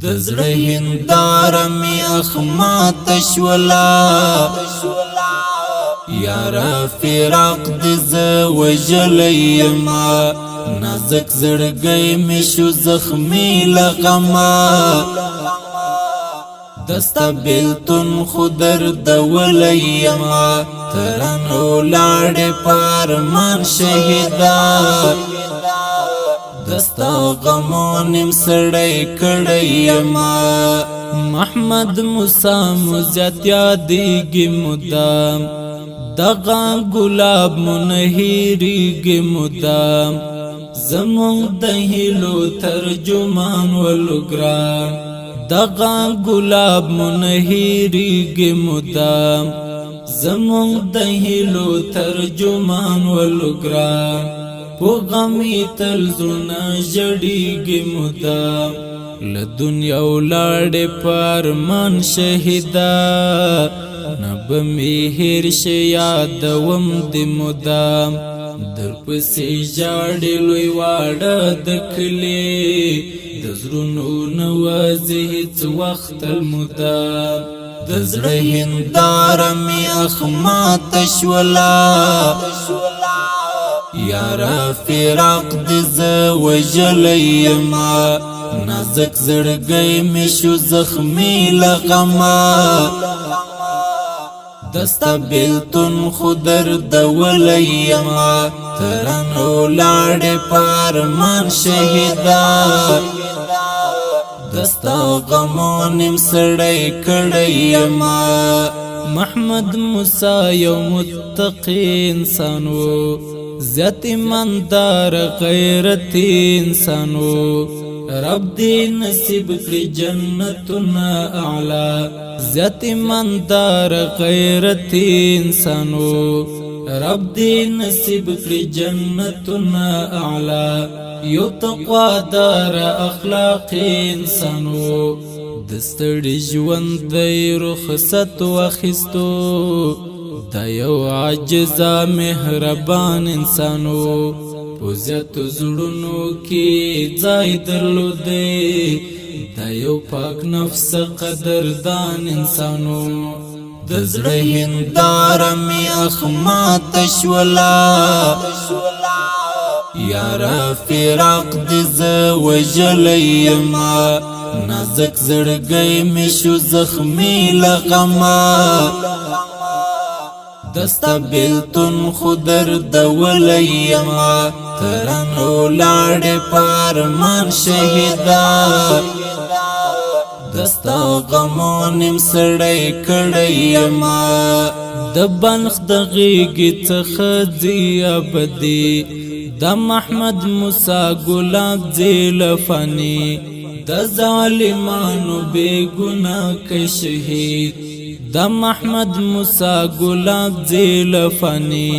دزړه هنداره می اخمات شولا یارا فراق دز وجلیما نازک زړګی می شو زخمی لغما دستا بیلتون خودر دوليما ترانو لاړ پارمان شهیدا دستا غمونم سړی کړیما محمد موسی مزت یادېږي مدام دغه ګلاب منهیریږي مدام زمون د هیلو ترجمان ولګران دغه ګلاب منهیریږي مدام زمون د هیلو ترجمان ولګران په غمی تل زړه جړیږي مدام له دنیا ولاړ پرمان شهیدا نب می هیر شه یادوم د مدام در پسې جاړې لوی واړه د کلی د زړونو نوازې هیڅ وخت المدام د زړه هنداره می اخمات شولا یارا فراق دز وجلیما نازک زړګی می شو زخمی لغما دستا بیلتون خودر دوليما ترانو لاړ پارمان شهیدا دستا غمونم سړی کړیما محمد موسی یو متقی انسانو زیات ایماندار غیرتی انسانو رب دی نصیب کړی جنتنا اعلی زیات ایماندار غیرتی انسانو رب دی نصیب کړی جنتنا اعلی یو تقوا دار اخلاق انسانو دستړي ژوند دی رخصت واخیستو دا یو عاجزا مهربان انسانو پوزیت زړونو کې ځای درلودې دا یو پاک نفس قدردان انسانو د زړه هنداره می اخمات شولا یارا فراق دز وجلیما نازک زړګی می شو زخمی لغما دستا بیلتون خودر دوليما ترانو لاړ پارمان شهیدا دستا غمونم سړی کړیما د بلخ د غیږې څخه ځي ابدي د محمد موسی ګلاب ځیل فانی د ظالمانو بے گناه کې شهید د محمد موسی ګلاب ځیل فانی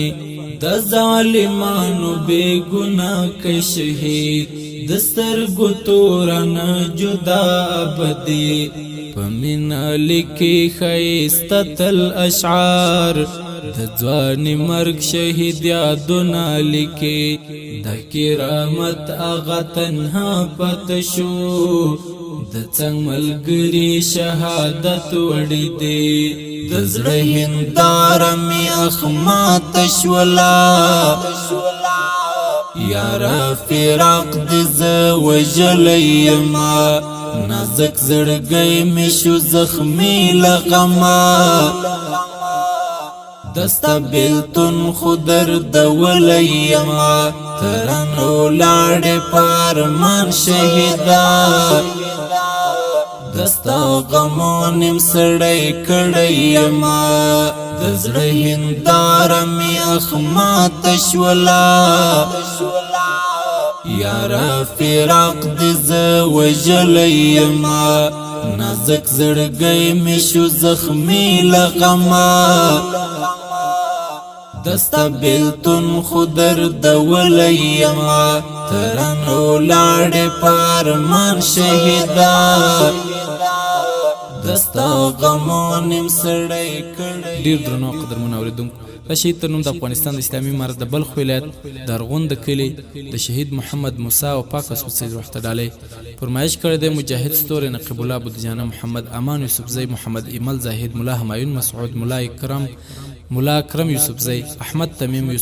د ظالمانو بے گناه کې شهید د سترګو تورن جدا ابدي پمنا لیکي خيسته تل اشعار د ځواني مرګ شهید یادونه لیکي د کرامت اغه تنها پتشو د څنګه ملګری شهادت وړي دي د زړه هنداره می اخمات شولا یارا فراق دز وجلیما نازک زړګی می شو زخمی لغما دستا بیلتون خودر دوليما ترانو لاړ پارمان شهیدا دستا غمونم سړی کړیما د زړه هنداره می اخمات شولا یارا فراق دز وجلیما نازک زړګی می شو زخمی لغما دستا بیلتون خودر دوليما ترانو لاړ پارمان شهیدا د دستا غمو نیم سړی کړی. ډیر درنو قدرمن اوریدونکو، د شهید ترنم د افغانستان د اسلامي امارت د بلخ ولایت د ارغون د کلي د شهید محمد موسی او پاک اسود روح ته ډالۍ فرمایش کړی دی. مجاهد ستوری نقیب الله بودجانه، محمد امان یوسفزی، محمد ایمل زاهد، ملا همایون مسعود، ملا اکرم یوسفزی، احمد تمیم